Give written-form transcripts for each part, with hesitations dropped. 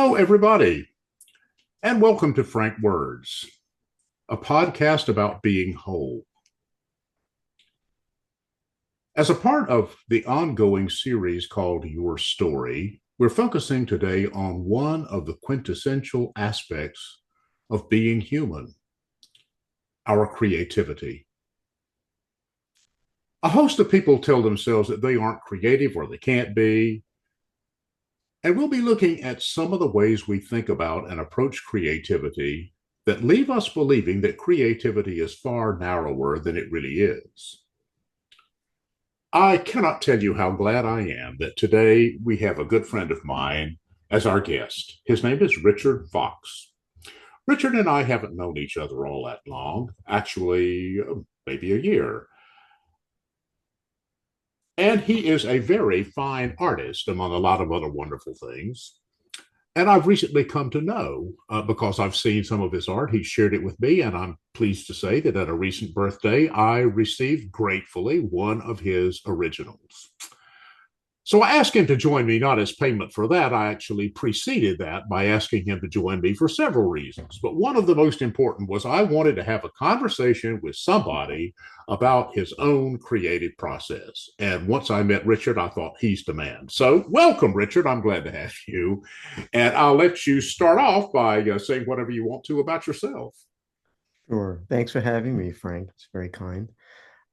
Hello, everybody, and welcome to Frank Words, a podcast about being whole. As a part of the ongoing series called Your Story, we're focusing today on one of the quintessential aspects of being human, our creativity. A host of people tell themselves that they aren't creative or they can't be, and we'll be looking at some of the ways we think about and approach creativity that leave us believing that creativity is far narrower than it really is. I cannot tell you how glad I am that today we have a good friend of mine as our guest. His name is Richard Fox. Richard and I haven't known each other all that long, actually, maybe a year. And he is a very fine artist, among a lot of other wonderful things. And I've recently come to know, because I've seen some of his art, he shared it with me, and I'm pleased to say that at a recent birthday, I received gratefully one of his originals. So I asked him to join me, not as payment for that. I actually preceded that by asking him to join me for several reasons. But one of the most important was I wanted to have a conversation with somebody about his own creative process. And once I met Richard, I thought he's the man. So welcome, Richard. I'm glad to have you. And I'll let you start off by saying whatever you want to about yourself. Sure. Thanks for having me, Frank. It's very kind.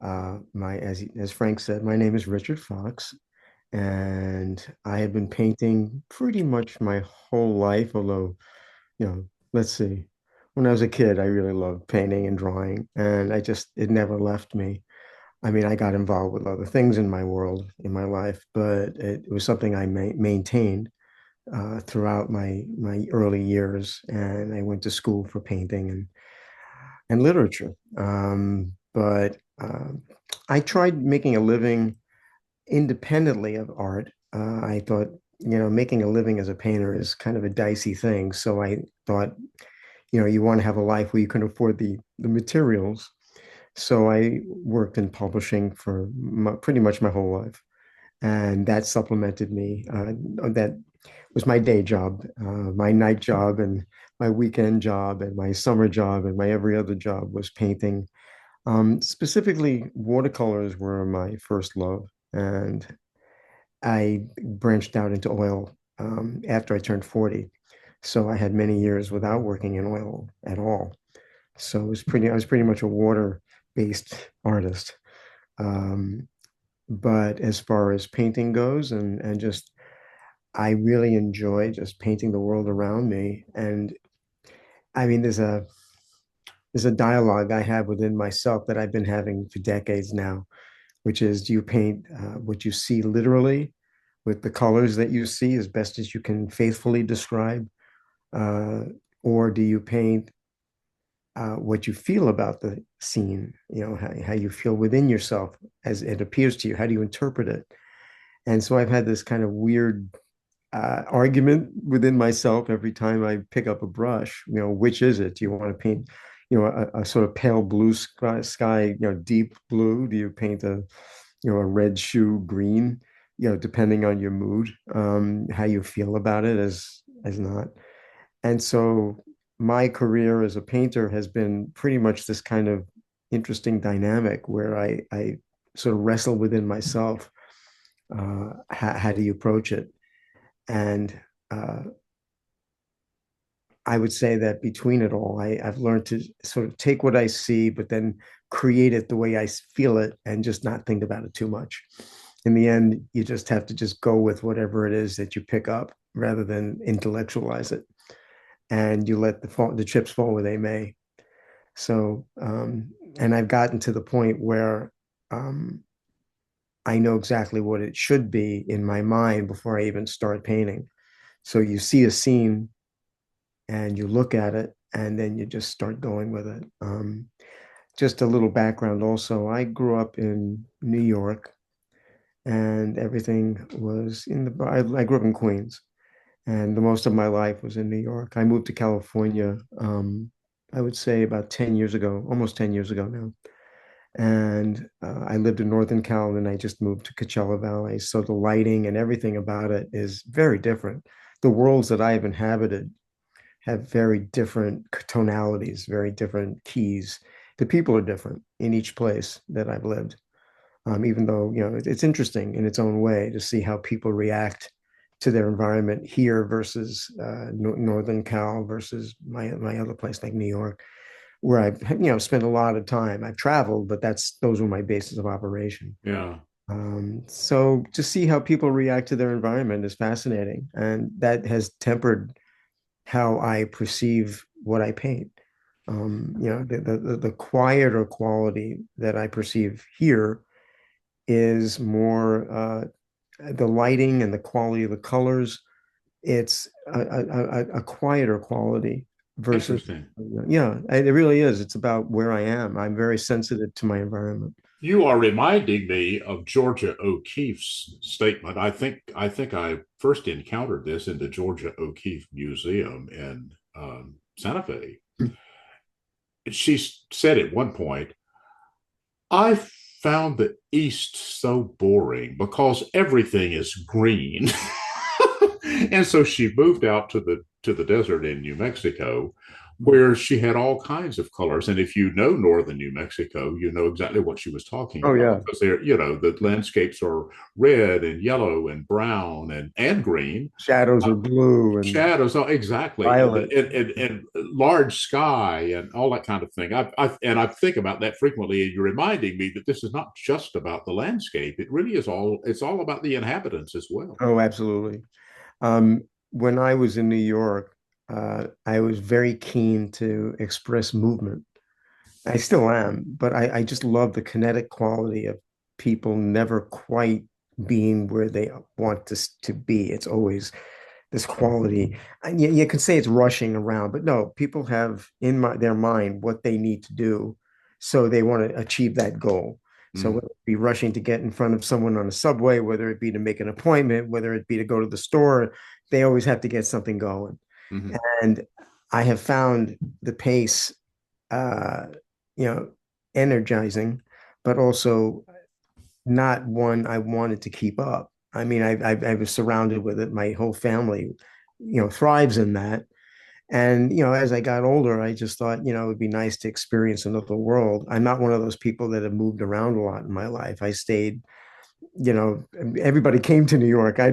As Frank said, my name is Richard Fox, and I have been painting pretty much my whole life. Although, let's see, when I was a kid, I really loved painting and drawing, and it never left me. I mean, I got involved with other things in my world, in my life, but it was something I maintained throughout my early years, and I went to school for painting and literature. But I tried making a living independently of art. I thought, making a living as a painter is kind of a dicey thing. So I thought, you want to have a life where you can afford the materials. So I worked in publishing for pretty much my whole life. And that supplemented me. That was my day job, my night job, and my weekend job, and my summer job, and my every other job was painting. Specifically, watercolors were my first love, and I branched out into oil after I turned 40. So I had many years without working in oil at all. So I was pretty much a water-based artist. Um, but as far as painting goes, and just I really enjoy just painting the world around me. And I mean, there's a dialogue I have within myself that I've been having for decades now, which is, do you paint what you see literally with the colors that you see as best as you can faithfully describe, uh, or do you paint what you feel about the scene? How you feel within yourself as it appears to you. How do you interpret it? And so I've had this kind of weird argument within myself every time I pick up a brush. Which is it? Do you want to paint, a sort of pale blue sky, deep blue? Do you paint a red shoe green? Depending on your mood, how you feel about it as not. And so my career as a painter has been pretty much this kind of interesting dynamic where I sort of wrestle within myself. How do you approach it? And I would say that between it all, I've learned to sort of take what I see, but then create it the way I feel it and just not think about it too much. In the end, you just have to just go with whatever it is that you pick up rather than intellectualize it. And you let the chips fall where they may. So, and I've gotten to the point where I know exactly what it should be in my mind before I even start painting. So you see a scene and you look at it and then you just start going with it. Just a little background also, I grew up in New York and everything was I grew up in Queens and the most of my life was in New York. I moved to California, I would say about 10 years ago, almost 10 years ago now. And I lived in Northern Cal and I just moved to Coachella Valley. So the lighting and everything about it is very different the worlds that I've inhabited have very different tonalities, very different keys. The people are different in each place that I've lived. Even though, it's interesting in its own way to see how people react to their environment here versus Northern Cal versus my other place like New York, where I've spent a lot of time. I've traveled, but those were my bases of operation. Yeah. So to see how people react to their environment is fascinating, and that has tempered how I perceive what I paint. The quieter quality that I perceive here is more the lighting and the quality of the colors. It's a quieter quality versus, Interesting. yeah, it really is. It's about where I am. I'm very sensitive to my environment. You are reminding me of Georgia O'Keeffe's statement. I think I first encountered this in the Georgia O'Keeffe Museum in Santa Fe. She said at one point, I found the East so boring because everything is green. And so she moved out to the desert in New Mexico, where she had all kinds of colors. And if you know northern New Mexico, you know exactly what she was talking Oh about yeah, because there, the landscapes are red and yellow and brown and green. shadows are blue and Shadows, oh, exactly, violet. and large sky and all that kind of thing. I think about that frequently, and you're reminding me that this is not just about the landscape. It really is all. It's all about the inhabitants as well. Oh, absolutely. When I was in New York, I was very keen to express movement. I still am, but I just love the kinetic quality of people never quite being where they want to be. It's always this quality. And you can say it's rushing around, but no, people have in their mind what they need to do. So they want to achieve that goal. So Mm, whether it be rushing to get in front of someone on a subway, whether it be to make an appointment, whether it be to go to the store, they always have to get something going. mhm. And I have found the pace, uh, you know, energizing, but also not one I wanted to keep up. I mean, I was surrounded with it. My whole family, thrives in that. And, as I got older, I just thought, it would be nice to experience another world. I'm not one of those people that have moved around a lot in my life. I stayed, you know, everybody came to New York. I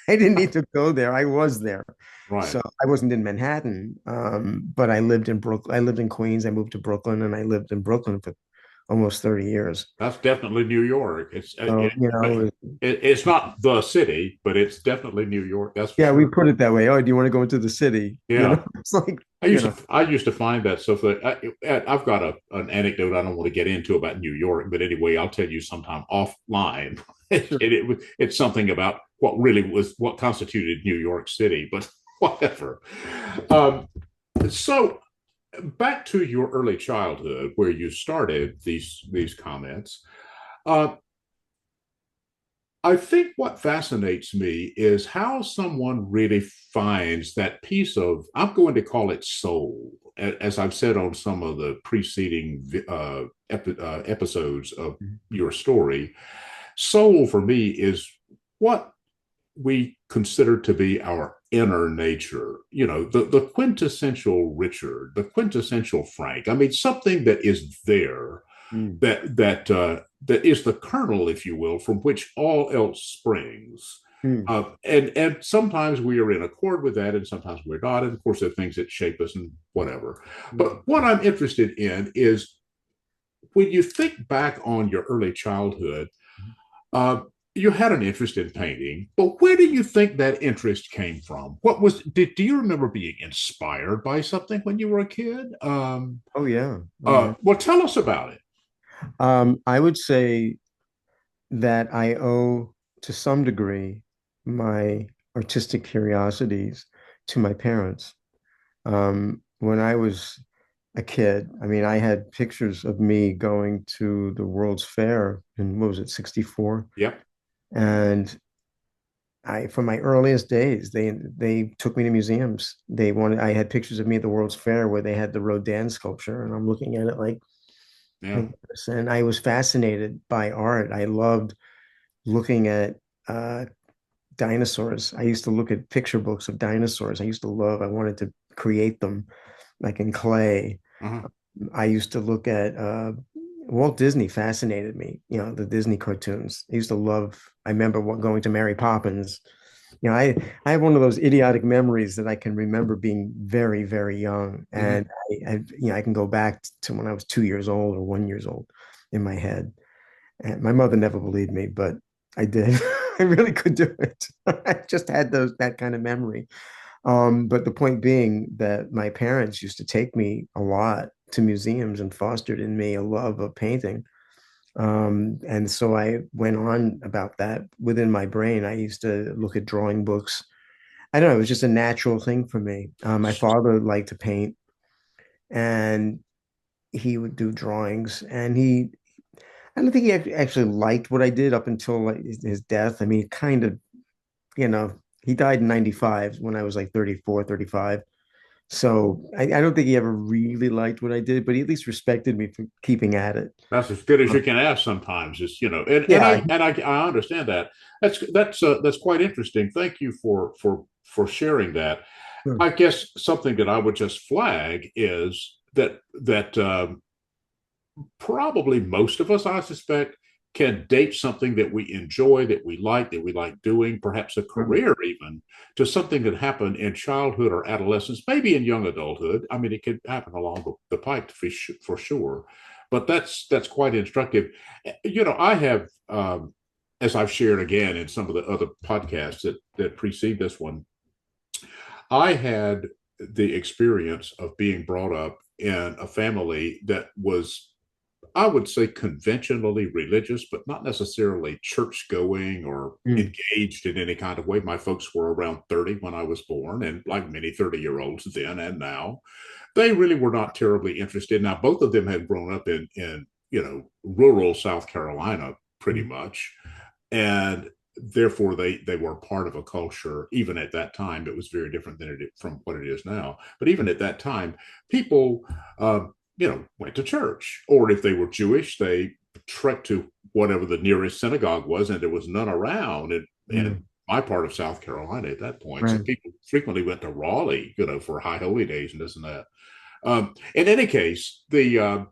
didn't need to go there. I was there. Right. So I wasn't in Manhattan, but I lived in Brooklyn. I lived in Queens. I moved to Brooklyn, and I lived in Brooklyn for almost 30 years. That's definitely New York. So, It's not the city, but it's definitely New York. That's for yeah, we sure. put it that way. Oh, do you want to go into the city? Yeah. It's like, I used to find that so I've got an anecdote I don't want to get into about New York, but anyway, I'll tell you sometime offline. sure. It's something about what constituted New York City, but whatever. Um, so back to your early childhood, where you started these comments. Uh, I think what fascinates me is how someone really finds that piece of, I'm going to call it soul, as I've said on some of the preceding episodes of your story. Soul for me is what we consider to be our inner nature, the quintessential Richard, the quintessential Frank. I mean, something that is there Mm, that is the kernel, if you will, from which all else springs. mm, And sometimes we are in accord with that, and sometimes we're not. And of course, there are things that shape us and whatever. mm. But what I'm interested in is when you think back on your early childhood, uh, you had an interest in painting, but where do you think that interest came from? Do you remember being inspired by something when you were a kid? Oh yeah. Oh yeah. Well, tell us about it. I would say that I owe to some degree my artistic curiosities to my parents. When I was a kid, I mean, I had pictures of me going to the World's Fair in, what was it, 64? Yep. And from my earliest days, they took me to museums. I had pictures of me at the World's Fair where they had the Rodin sculpture, and I'm looking at it Yeah. like this. And I was fascinated by art. I loved looking at uh, dinosaurs. I used to look at picture books of dinosaurs. I wanted to create them like in clay. Uh-huh. I used to look at Walt Disney fascinated me, the Disney cartoons. I remember going to Mary Poppins. I have one of those idiotic memories that I can remember being very, very young. Hmm. And I can go back to when I was 2 years old or 1 years old in my head. And my mother never believed me, but I did. I really could do it. I just had that kind of memory. But the point being that my parents used to take me a lot to museums and fostered in me a love of painting. And so I went on about that within my brain. I used to look at drawing books. I don't know, it was just a natural thing for me. My father liked to paint and he would do drawings and I don't think he actually liked what I did up until like his death. I mean, kind of, he died in 95 when I was like 34, 35. So I don't think he ever really liked what I did, but he at least respected me for keeping at it. That's as good as Uh, you can ask sometimes. It's, and yeah, I understand that. That's quite interesting. Thank you for sharing that. sure. I guess something that I would just flag is that probably most of us, I suspect, can date something that we enjoy, that we like doing, perhaps a career even, to something that happened in childhood or adolescence, maybe in young adulthood. I mean, it could happen along the pipe for sure, but that's quite instructive. I have, as I've shared again in some of the other podcasts that precede this one, I had the experience of being brought up in a family that was, I would say, conventionally religious, but not necessarily church going or Mm, engaged in any kind of way. My folks were around 30 when I was born, and like many 30-year-olds then and now, they really were not terribly interested. Now, both of them had grown up in rural South Carolina pretty mm, much, and therefore they were part of a culture. Even at that time, it was very different from what it is now. But even at that time, people went to church, or if they were Jewish, they trekked to whatever the nearest synagogue was, and there was none around. And mm, my part of South Carolina at that point, so right. people frequently went to Raleigh, for high holy days and this and that. In any case, the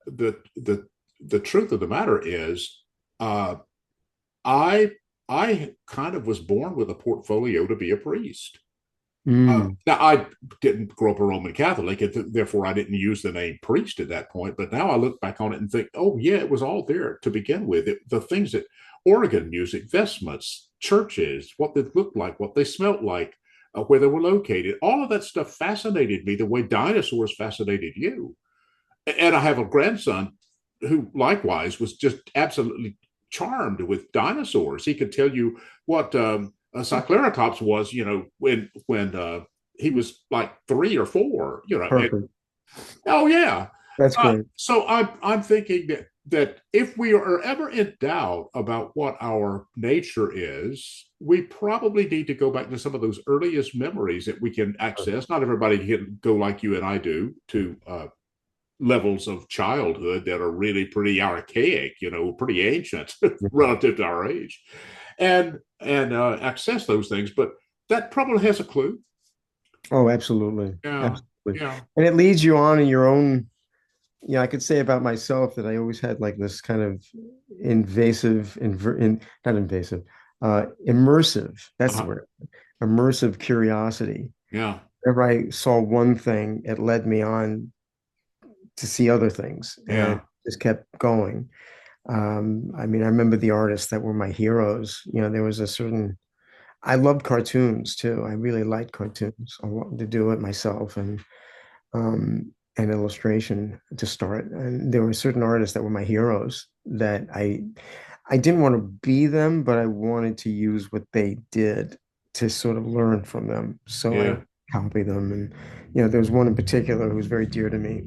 the truth of the matter is, uh, I I kind of was born with a portfolio to be a priest. Mm, Now, I didn't grow up a Roman Catholic, and therefore I didn't use the name priest at that point. But now I look back on it and think, oh, yeah, it was all there to begin with. The things that organ music, vestments, churches, what they looked like, what they smelt like, where they were located, all of that stuff fascinated me the way dinosaurs fascinated you. And I have a grandson who likewise was just absolutely charmed with dinosaurs. He could tell you what a Cycleratops was, when he was like 3 or 4. And, perfect. oh yeah. That's great. So I'm thinking that if we are ever in doubt about what our nature is, we probably need to go back to some of those earliest memories that we can access. Not everybody can go like you and I do to levels of childhood that are really pretty archaic, pretty ancient relative to our age, and access those things. But that probably has a clue. Oh, absolutely. Yeah, Absolutely. yeah, And it leads you on in your own, I could say about myself that I always had like this kind of not invasive, immersive, that's the uh-huh. word, immersive curiosity. Yeah, Whenever I saw one thing, it led me on to see other things and yeah, just kept going. I mean, I remember the artists that were my heroes. There was a certain, I loved cartoons too. I really liked cartoons. I wanted to do it myself and illustration to start. And there were certain artists that were my heroes that I didn't want to be them, but I wanted to use what they did to sort of learn from them. So I yeah, copy them. And, there was one in particular who was very dear to me,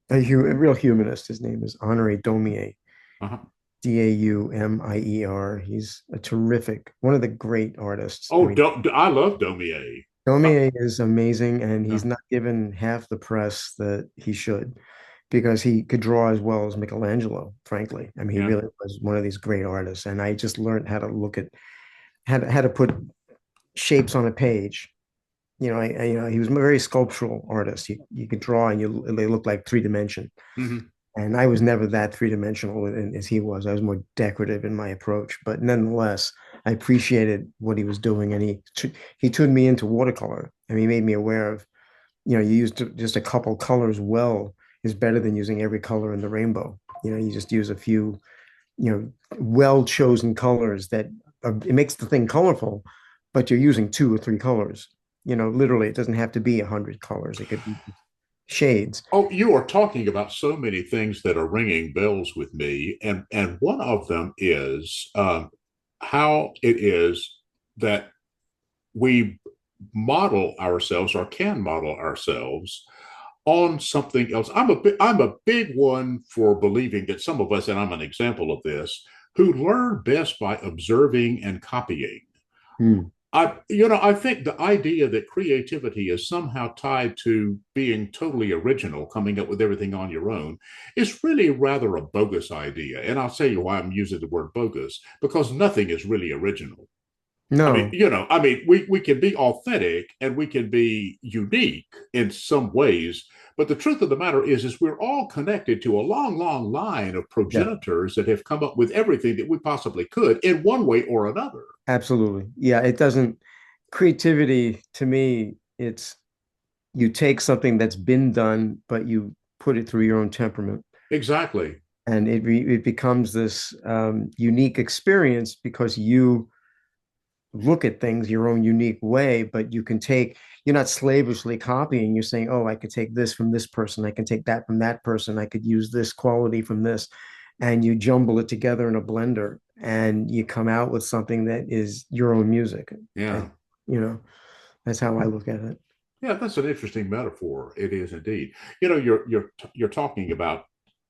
a real humanist. His name is Honoré Daumier, uh-huh. Daumier. He's a terrific, one of the great artists. I Oh, mean, I love Daumier. Daumier is amazing, and Yeah, he's not given half the press that he should because he could draw as well as Michelangelo, frankly. I mean, he yeah, really was one of these great artists, and I just learned how to look at had to put shapes on a page. He was a very sculptural artist. You could draw and they look like three dimension. Hmm. And I was never that three dimensional as he was. I was more decorative in my approach, but nonetheless, I appreciated what he was doing, and he tuned me into watercolor. I mean, he made me aware of, you use just a couple colors well is better than using every color in the rainbow. You just use a few, well chosen colors it makes the thing colorful, but you're using two or three colors. Literally, it doesn't have to be 100 colors. It could be shades. Oh, you are talking about so many things that are ringing bells with me, and one of them is how it is that we model ourselves or can model ourselves on something else. I'm a big one for believing that some of us, and I'm an example of this, who learn best by observing and copying. Hmm. I think the idea that creativity is somehow tied to being totally original, coming up with everything on your own, is really rather a bogus idea. And I'll tell you why I'm using the word bogus, because nothing is really original. No, We can be authentic and we can be unique in some ways, but the truth of the matter is we're all connected to a long, long line of yeah, progenitors that have come up with everything that we possibly could in one way or another. absolutely. Yeah, it doesn't, creativity to me, it's you take something that's been done, but you put it through your own temperament. Exactly. And it becomes this unique experience because you look at things your own unique way, but you're not slavishly copying. You're saying, oh, I could take this from this person. I can take that from that person. I could use this quality from this. And you jumble it together in a blender and you come out with something that is your own music. I, Yeah. you know, that's how I look at it. Yeah, that's an interesting metaphor. It is indeed. You're talking about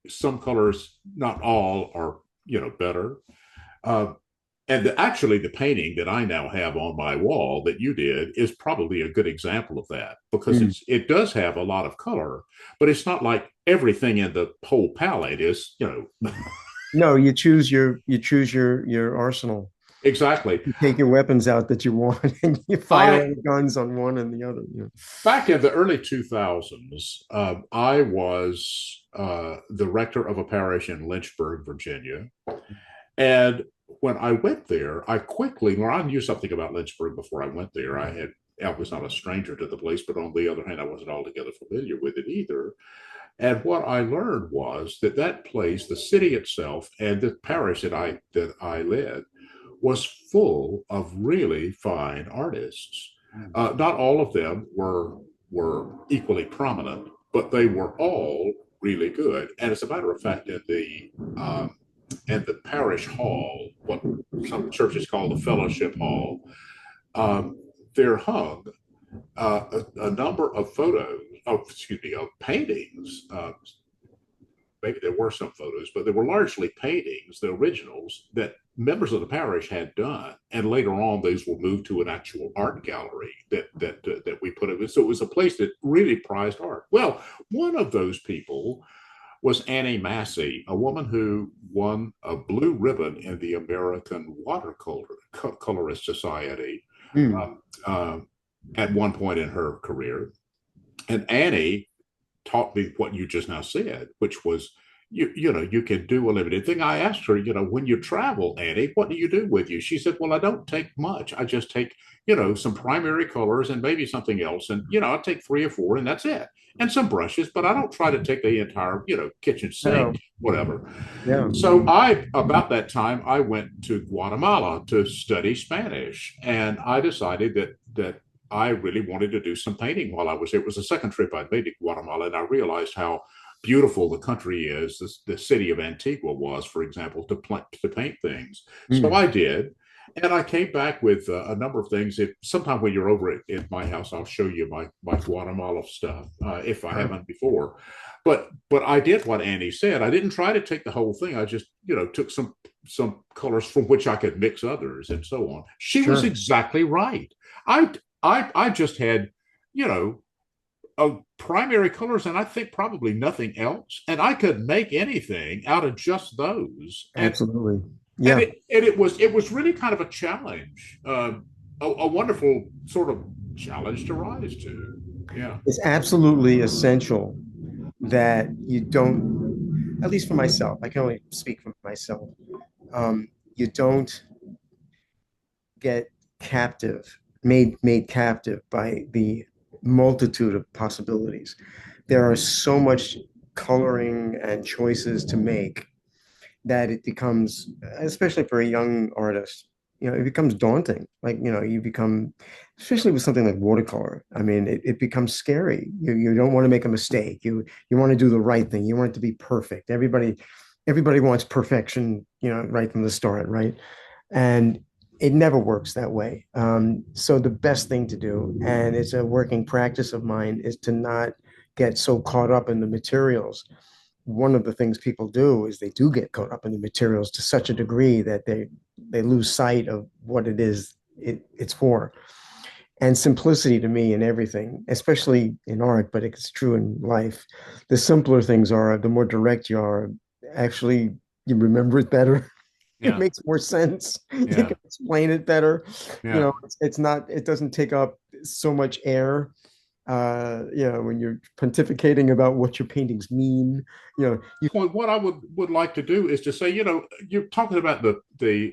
some colors, not all are, better. Uh, actually, the painting that I now have on my wall that you did is probably a good example of that because Mm. it does have a lot of color, but it's not like everything in the whole palette is, No, you choose your arsenal. exactly. You take your weapons out that you want and you fire I all the guns on one and the other. Back in the early 2000s, I was the rector of a parish in Lynchburg, Virginia. And when I went there, I quickly learned. I knew something about Lynchburg before I went there. I was not a stranger to the place, but on the other hand, I wasn't altogether familiar with it either. And what I learned was that that place, the city itself, and the parish that I led, was full of really fine artists. Not all of them were equally prominent, but they were all really good. And as a matter of fact, in the parish hall, what some churches call the fellowship hall, um, there hung a number of photos, of paintings. Maybe there were some photos, but there were largely paintings, the originals that members of the parish had done, and later on those were moved to an actual art gallery that we put it in. So it was a place that really prized art. Well, one of those people was Annie Massey, a woman who won a blue ribbon in the American Watercolorist Society Mm. um, uh, at one point in her career. And Annie taught me what you just now said, which was you can do a limited thing. I asked her, when you travel, Annie, what do you do with you? She said, well, I don't take much. I just take, some primary colors and maybe something else. And, I'll take three or four and that's it. And some brushes, but I don't try to take the entire, kitchen sink, No, whatever. yeah, So about that time, I went to Guatemala to study Spanish, and I decided that I really wanted to do some painting while I was there. It was the second trip I'd made to Guatemala, and I realized how beautiful the country is. The city of Antigua was, for example, to paint things. So mm, I did, and I came back with a number of things. If sometime when you're over at my house, I'll show you my Guatemala stuff if I sure, haven't before. But I did what Annie said. I didn't try to take the whole thing. I just took some colors from which I could mix others and so on. She was sure. exactly right. I I just had you know primary colors and I think probably nothing else, and I could make anything out of just those. And Absolutely. And Yeah, it was really kind of a challenge, a wonderful sort of challenge to rise to. Yeah. it's absolutely essential that you don't, at least for myself, I can only speak for myself, you don't get captive, made captive by the multitude of possibilities. There are so much coloring and choices to make that it becomes, especially for a young artist, it becomes daunting. Like, you become, especially with something like watercolor. I mean, it becomes scary. You don't want to make a mistake. You want to do the right thing. You want it to be perfect. Everybody wants perfection, right from the start, right? And it never works that way. So the best thing to do, and it's a working practice of mine, is to not get so caught up in the materials. One of the things people do is they do get caught up in the materials to such a degree that they lose sight of what it is it's for. And simplicity to me in everything, especially in art, but it's true in life. The simpler things are, the more direct you are, actually you remember it better. It Yeah. makes more sense. You Yeah. can explain it better. Yeah. It's not, it doesn't take up so much air. When you're pontificating about what your paintings mean, you Well, what I would like to do is to say, you're talking about the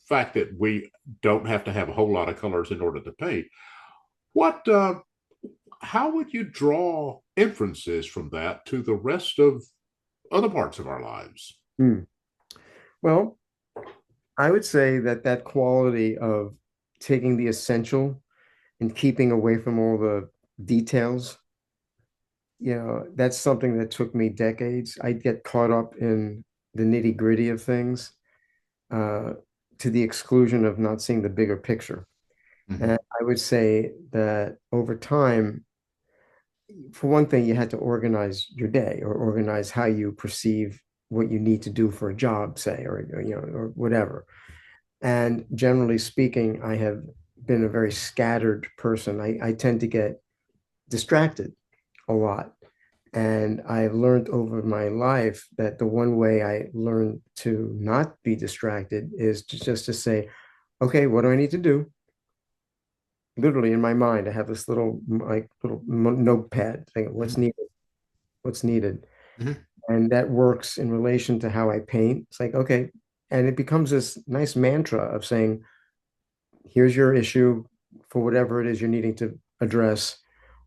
fact that we don't have to have a whole lot of colors in order to paint. What how would you draw inferences from that to the rest of other parts of our lives? hmm. Well, I would say that that quality of taking the essential and keeping away from all the details, that's something that took me decades. I'd get caught up in the nitty gritty of things, uh, to the exclusion of not seeing the bigger picture. Mm-hmm. And I would say that over time, for one thing, you had to organize your day or organize how you perceive what you need to do for a job, say, or whatever. And generally speaking, I have been a very scattered person. I tend to get distracted a lot. And I've learned over my life that the one way I learn to not be distracted is just to say, okay, what do I need to do? Literally in my mind, I have this little notepad saying Mm-hmm. what's needed. Mm-hmm. And that works in relation to how I paint. It's like, okay. And it becomes this nice mantra of saying, here's your issue for whatever it is you're needing to address.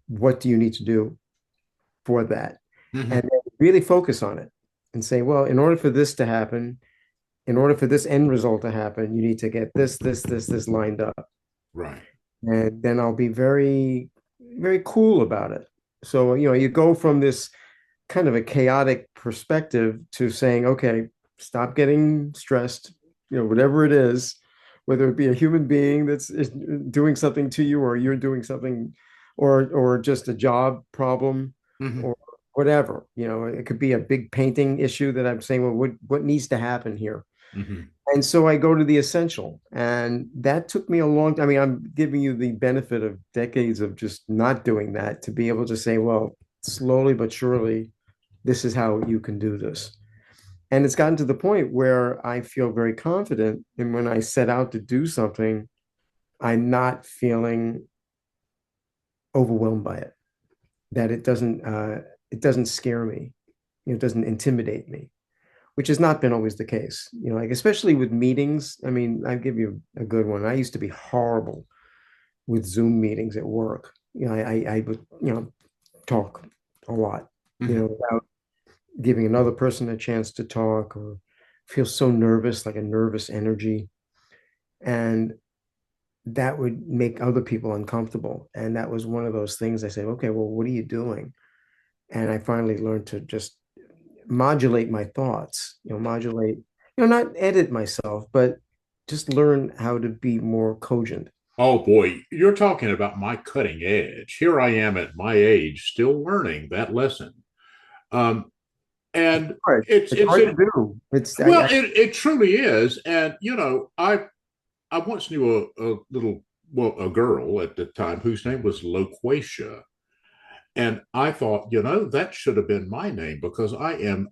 What do you need to do for that? And Mm-hmm. then really focus on it and say, well, in order for this to happen, in order for this end result to happen, you need to get this lined up. Right. And then I'll be very, very cool about it. So, you go from this kind of a chaotic perspective to saying, okay, stop getting stressed, whatever it is, whether it be a human being is doing something to you, or you're doing something, or just a job problem, Mm-hmm. or whatever. It could be a big painting issue that I'm saying, well, what needs to happen here? Mm-hmm. And so I go to the essential. And that took me a long time. I mean, I'm giving you the benefit of decades of just not doing that to be able to say, well, slowly but surely, this is how you can do this. And it's gotten to the point where I feel very confident. And when I set out to do something, I'm not feeling overwhelmed by it, that it doesn't scare me. It doesn't intimidate me, which has not been always the case. Like especially with meetings. I mean, I give you a good one. I used to be horrible with Zoom meetings at work. I would, talk a lot, Mm-hmm. without giving another person a chance to talk, or feel so nervous, like a nervous energy. And that would make other people uncomfortable. And that was one of those things I said, okay, well, what are you doing? And I finally learned to just modulate my thoughts, not edit myself, but just learn how to be more cogent. Oh boy, you're talking about my cutting edge. Here I am at my age, still learning that lesson. Um, and Hard. it's It's it's hard to it do. It's well, it truly is. And I once knew a little well a girl at the time whose name was Loquacia, and I thought, that should have been my name because I am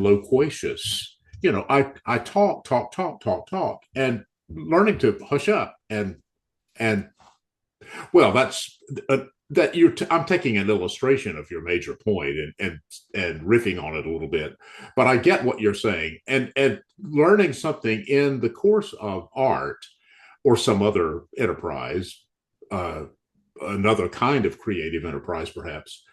loquacious. I talk, talk, talk, talk, talk, and learning to hush up and well, that's that I'm taking an illustration of your major point and riffing on it a little bit, but I get what you're saying, and learning something in the course of art or some other enterprise, uh, another kind of creative enterprise, perhaps,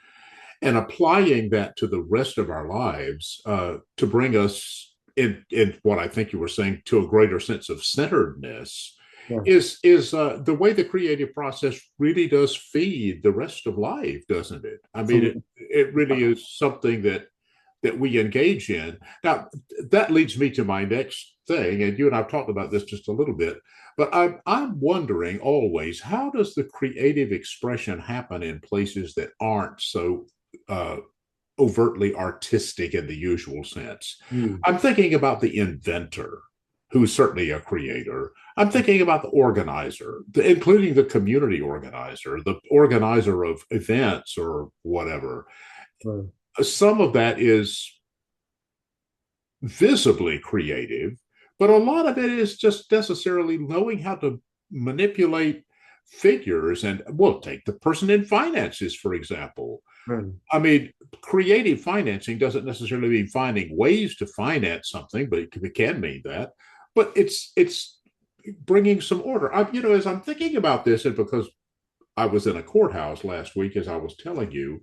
and applying that to the rest of our lives to bring us in what I think you were saying to a greater sense of centeredness Yeah, is the way the creative process really does feed the rest of life, doesn't it? I mean, it absolutely. it really is something that we engage in. Now, that leads me to my next thing, and you and I've talked about this just a little bit, but I'm wondering always, how does the creative expression happen in places that aren't so uh, overtly artistic in the usual sense? Mm. I'm thinking about the inventor, who's certainly a creator. I'm thinking about the organizer, including the community organizer, the organizer of events or whatever. Right. Some of that is visibly creative, but a lot of it is just necessarily knowing how to manipulate figures. And we'll take the person in finances, for example. Right. I mean, creative financing doesn't necessarily mean finding ways to finance something, but it can mean that. But it's bringing some order. As I'm thinking about this, and because I was in a courthouse last week, as I was telling you,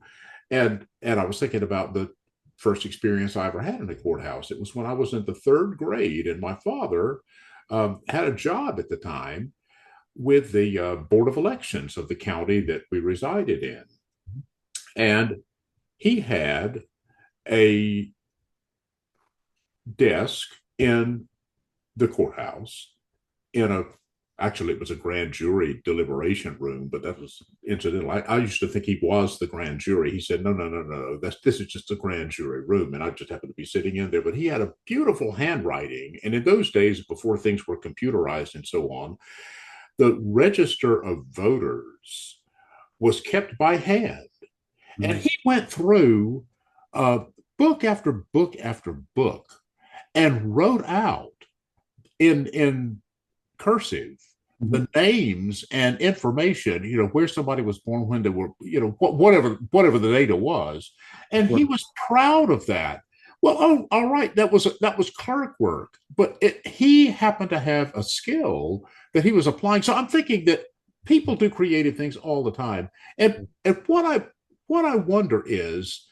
and I was thinking about the first experience I ever had in a courthouse. It was when I was in the third grade, and my father had a job at the time with the board of elections of the county that we resided in, and he had a desk in the courthouse in a actually it was a grand jury deliberation room, but that was incidental. I used to think he was the grand jury. He said, no, no, no, no, this is just a grand jury room. And I just happened to be sitting in there. But he had a beautiful handwriting. And in those days, before things were computerized and so on, the register of voters was kept by hand. And Mm. he went through book after book after book and wrote out in cursive Mhm. the names and information, where somebody was born, when they were, whatever the data was, and he Right. was proud of that. Well, oh, all right, that was clerk work, but he happened to have a skill that he was applying. So I'm thinking that people do creative things all the time, and what I wonder is,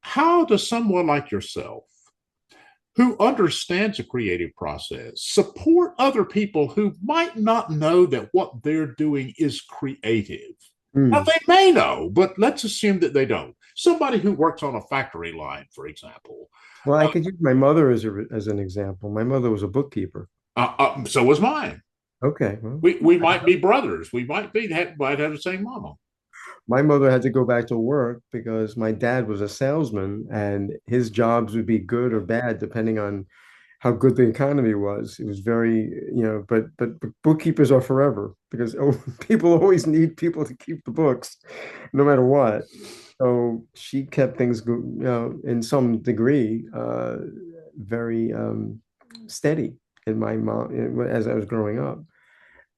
how does someone like yourself, who understands the creative process, support other people who might not know that what they're doing is creative? Now, Mm. they may know, but let's assume that they don't. Somebody who works on a factory line, for example. Well, I could use my mother as an example. My mother was a bookkeeper. So was mine. Okay, well, We might be brothers. We might have the same mama. my mother had to go back to work because my dad was a salesman and his jobs would be good or bad depending on how good the economy was. It was very, but bookkeepers are forever because people always need people to keep the books no matter what. So she kept things, in some degree, very steady in my mom as I was growing up.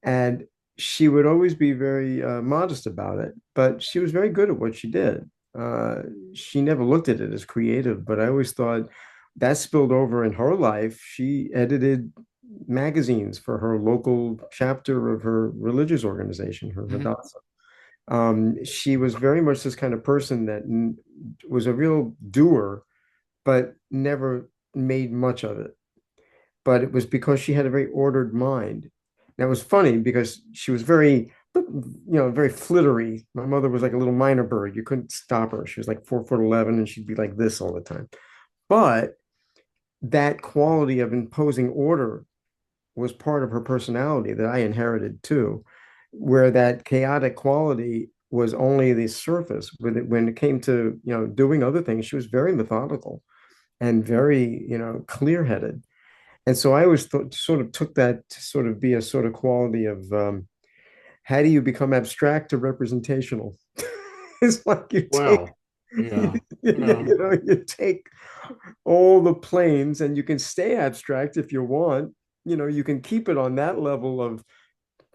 And she would always be very modest about it, but she was very good at what she did. Uh, she never looked at it as creative, but I always thought that spilled over in her life. She edited magazines for her local chapter of her religious organization, her Mm-hmm. Hadassah. She was very much this kind of person that was a real doer, but never made much of it. But it was because she had a very ordered mind. Now it was funny because she was very flittery. My mother was like a little minor bird. You couldn't stop her. She was like 4 foot 11 and she'd be like this all the time. But that quality of imposing order was part of her personality that I inherited too, where that chaotic quality was only the surface. When it came to, doing other things, she was very methodical and very, clear-headed. And so I always sort of took that to sort of be a sort of quality of how do you become abstract to representational? It's like you take Well, Yeah. Yeah. You know, you take all the planes and you can stay abstract if you want. You know, you can keep it on that level of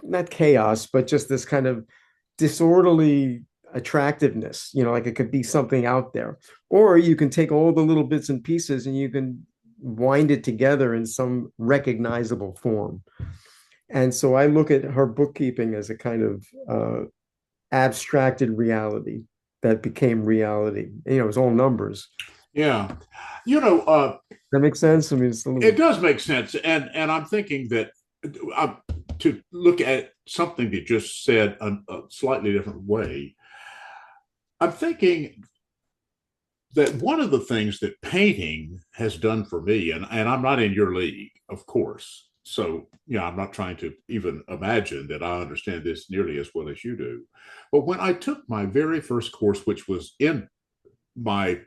not chaos, but just this kind of disorderly attractiveness. You know, like it could be something out there. Or you can take all the little bits and pieces and you can wind it together in some recognizable form. And so I look at her bookkeeping as a kind of abstracted reality that became reality. You know, it's all numbers. Yeah. You know, That makes sense. I mean, it's a it little. does make sense, and I'm thinking that uh, to look at something that just said a slightly different way. I'm thinking that one of the things that painting has done for me, and I'm not in your league, of course. So, I'm not trying to even imagine that I understand this nearly as well as you do. But when I took my very first course, which was in my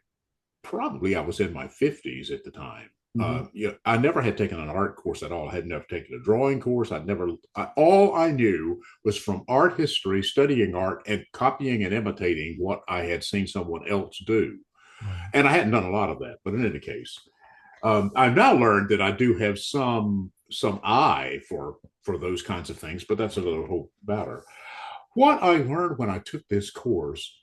probably I was in my 50s at the time. Mhm. I never had taken an art course at all. I had never taken a drawing course. All I knew was from art history, studying art, and copying and imitating what I had seen someone else do. And I hadn't done a lot of that, but in any case, I've now learned that I do have some eye for those kinds of things, but that's another whole matter. What I learned when I took this course,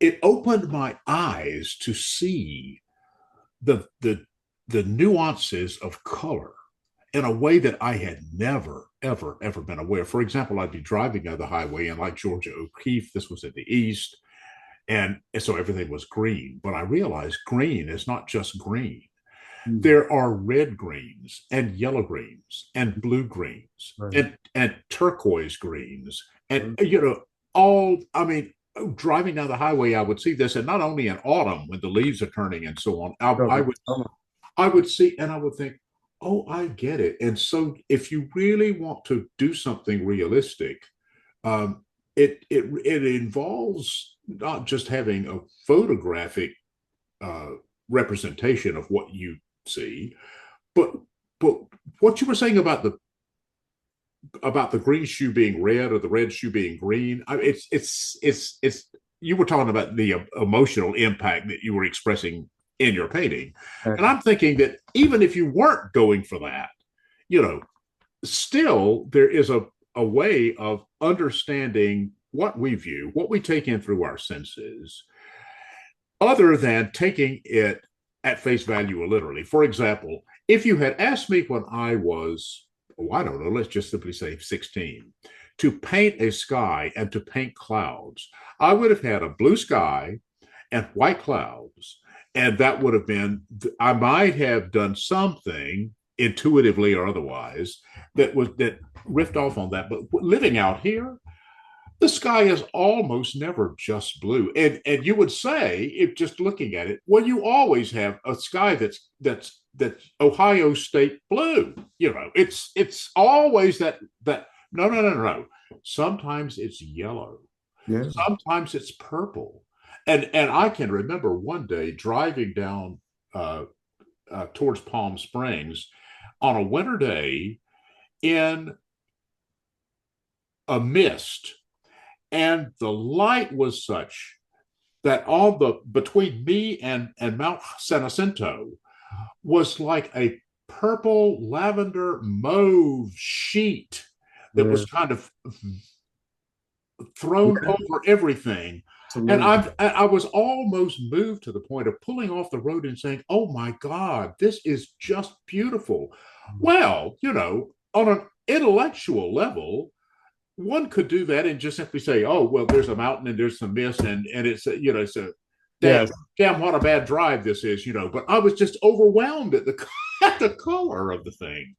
it opened my eyes to see the the the nuances of color in a way that I had never, ever, ever been aware. For example, I'd be driving down the highway, and like Georgia O'Keeffe, this was in the east, and so everything was green. But I realized green is not just green. Mhm. There are red greens and yellow greens and blue greens Right. and turquoise greens and Right. all. I mean, driving down the highway, I would see this, and not only in autumn when the leaves are turning and so on. No, I but would I would see, and I would think, oh, I get it. And so, if you really want to do something realistic, um, it involves not just having a photographic uh, representation of what you see, but but what you were saying about the green shoe being red or the red shoe being green. It's you were talking about the emotional impact that you were expressing in your painting, and exactly. I'm thinking that even if you weren't going for that, you know, still there is a way of understanding what we view, what we take in through our senses, other than taking it at face value or literally. For example, if you had asked me when I was, oh, I don't know, let's just simply say 16, to paint a sky and to paint clouds, I would have had a blue sky and white clouds. And that would have been, I might have done something intuitively or otherwise that riffed off on that. But living out here, the sky is almost never just blue. And you would say, if just looking at it, well, you always have a sky that's Ohio State blue. It's always that no. Sometimes it's yellow. Yeah. Sometimes it's purple. And I can remember one day driving down uh, towards Palm Springs on a winter day in a mist, and the light was such that all the between me and Mount San Jacinto was like a purple lavender mauve sheet that Yeah. was kind of thrown Yeah. over everything. And Absolutely. I was almost moved to the point of pulling off the road and saying, "Oh my God, this is just beautiful." Well, on an intellectual level, one could do that and just simply say, "Oh, well, there's a mountain and there's some mist, and it's a damn, Yes. damn, what a bad drive this is." But I was just overwhelmed at the at the color of the thing.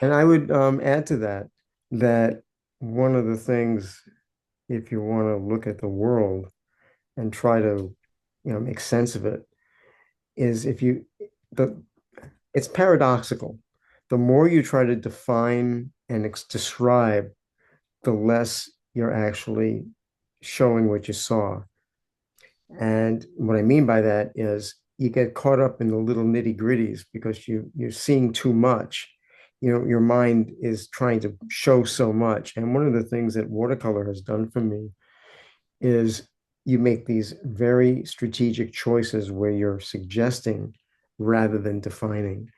And I would add to that that one of the things, if you want to look at the world and try to, make sense of it, is if you the it's paradoxical. The more you try to define and describe, the less you're actually showing what you saw. And what I mean by that is you get caught up in the little nitty gritties because you're seeing too much. Your mind is trying to show so much. And one of the things that watercolor has done for me is you make these very strategic choices where you're suggesting rather than defining.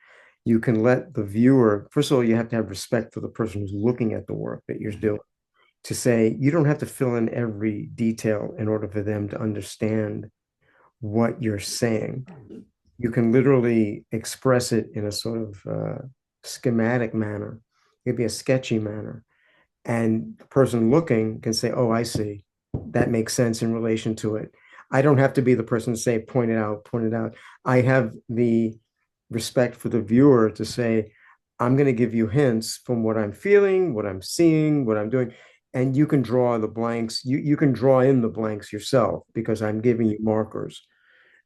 You can let the viewer, first of all, you have to have respect for the person who's looking at the work that you're doing, to say you don't have to fill in every detail in order for them to understand what you're saying. You can literally express it in a sort of schematic manner, maybe a sketchy manner, and the person looking can say, "Oh, I see. That makes sense in relation to it." I don't have to be the person to say, "Point it out, point it out." I have the respect for the viewer to say, "I'm going to give you hints from what I'm feeling, what I'm seeing, what I'm doing." And you can draw the blanks. You can draw in the blanks yourself because I'm giving you markers,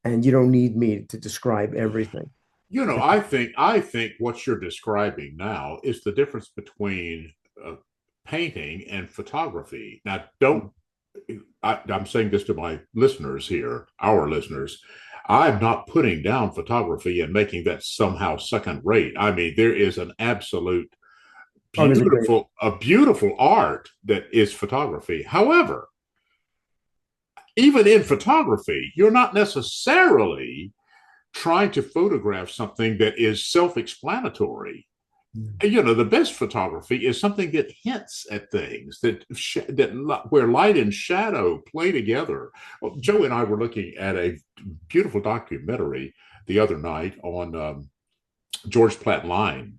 and you don't need me to describe everything. I think what you're describing now is the difference between painting and photography. Now, don't I'm saying this to my listeners here, our listeners. I'm not putting down photography and making that somehow second rate. I mean, there is an absolute Oh, there's a great. beautiful art that is photography. However, even in photography, you're not necessarily trying to photograph something that is self-explanatory. The best photography is something that hints at things that where light and shadow play together. Well, Joe and I were looking at a beautiful documentary the other night on George Platt Line,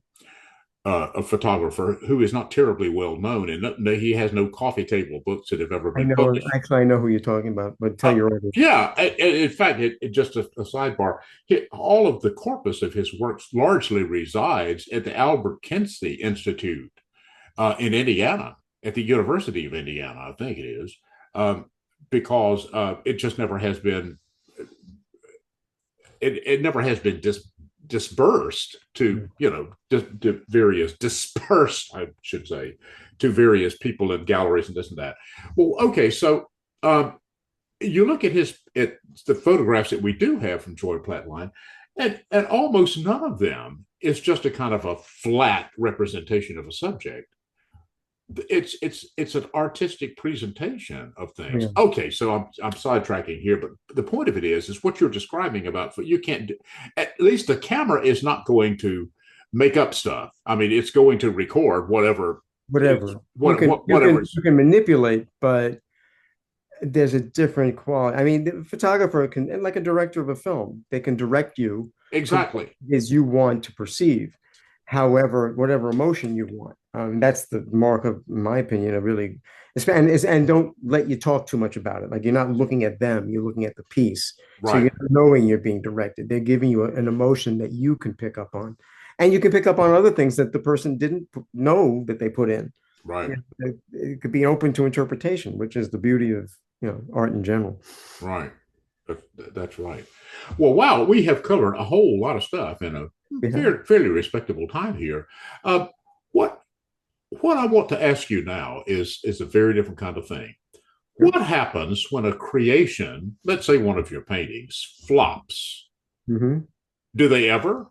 a photographer who is not terribly well known, and he has no coffee table books that have ever I been know, published. actually, I know who you're talking about, but tell your audience. Yeah, in fact, just a sidebar. All of the corpus of his works largely resides at the Albert Kinsey Institute in Indiana, at the University of Indiana, I think it is, because it just never has been. It never has been dispersed to various dispersed, I should say, to various people in galleries and this and that. Well, okay, so you look at the photographs that we do have from Joy Platline, and almost none of them is just a kind of a flat representation of a subject. It's an artistic presentation of things. Yeah. Okay, so I'm sidetracking here, but the point of it is what you're describing about you can't do, at least the camera is not going to make up stuff. I mean, it's going to record whatever is Whatever. You can manipulate, but there's a different quality. I mean, the photographer can, and like a director of a film, they can direct you to what exactly. it is you want to perceive. However, whatever emotion you want. That's the mark of, in my opinion, a really, and don't let you talk too much about it. Like you're not looking at them, you're looking at the piece. So Right, you're knowing you're being directed. They're giving you an emotion that you can pick up on. And you can pick up on other things that the person didn't know that they put in. right, It could be open to interpretation, which is the beauty of art in general. right. That's right. Well, wow, we have covered a whole lot of stuff in a Yeah. fairly respectable time here. Uh, what what I want to ask you now is a very different kind of thing. Yep. What happens when a creation, let's say one of your paintings, flops? Hmm. Do they ever?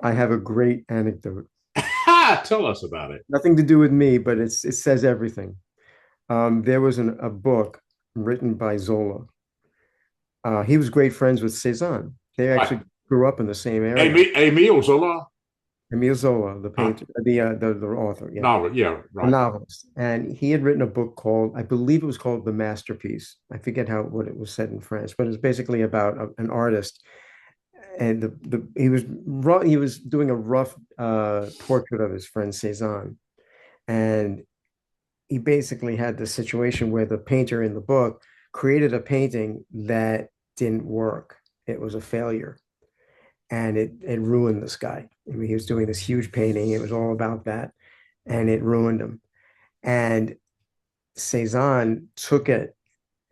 I have a great anecdote. Tell us about it. Nothing to do with me, but it says everything. There was a book written by Zola. He was great friends with Cézanne. They Right. actually grew up in the same area. Emile Zola? Emile Zola, the Uh, painter, the author, yeah, Novel. Yeah, the right. novelist, and he had written a book called, I believe it was called The Masterpiece. I forget how what it was said in French, but it's basically about an artist, and he was doing a rough portrait of his friend Cézanne, and he basically had the situation where the painter in the book created a painting that didn't work. It was a failure, and it ruined this guy. I mean, he was doing this huge painting. It was all about that, and it ruined him. And Cezanne took it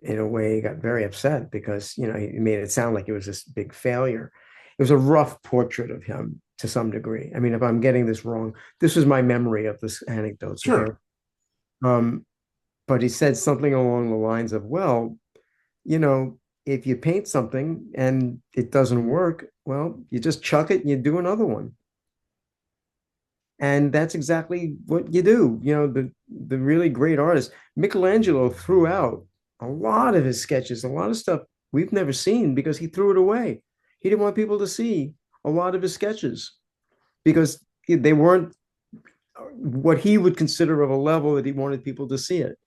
in a way, he got very upset because he made it sound like it was this big failure. It was a rough portrait of him to some degree. I mean, if I'm getting this wrong, this is my memory of this anecdote. So Sure. bear. Um, but he said something along the lines of, well, you know, if you paint something and it doesn't work, well, you just chuck it and you do another one. And that's exactly what you do. The really great artists, Michelangelo threw out a lot of his sketches, a lot of stuff we've never seen because he threw it away. He didn't want people to see a lot of his sketches because they weren't what he would consider of a level that he wanted people to see it.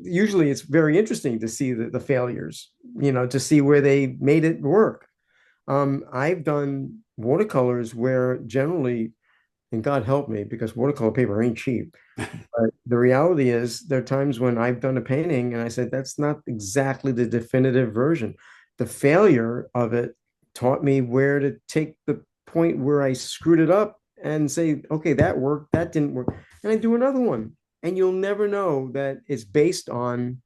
Usually it's very interesting to see the failures, to see where they made it work. I've done watercolors where generally, and God help me, because watercolor paper ain't cheap. But the reality is, there are times when I've done a painting and I said, that's not exactly the definitive version. The failure of it taught me where to take the point where I screwed it up and say, okay, that worked, that didn't work. And I do another one. And you'll never know that it's based on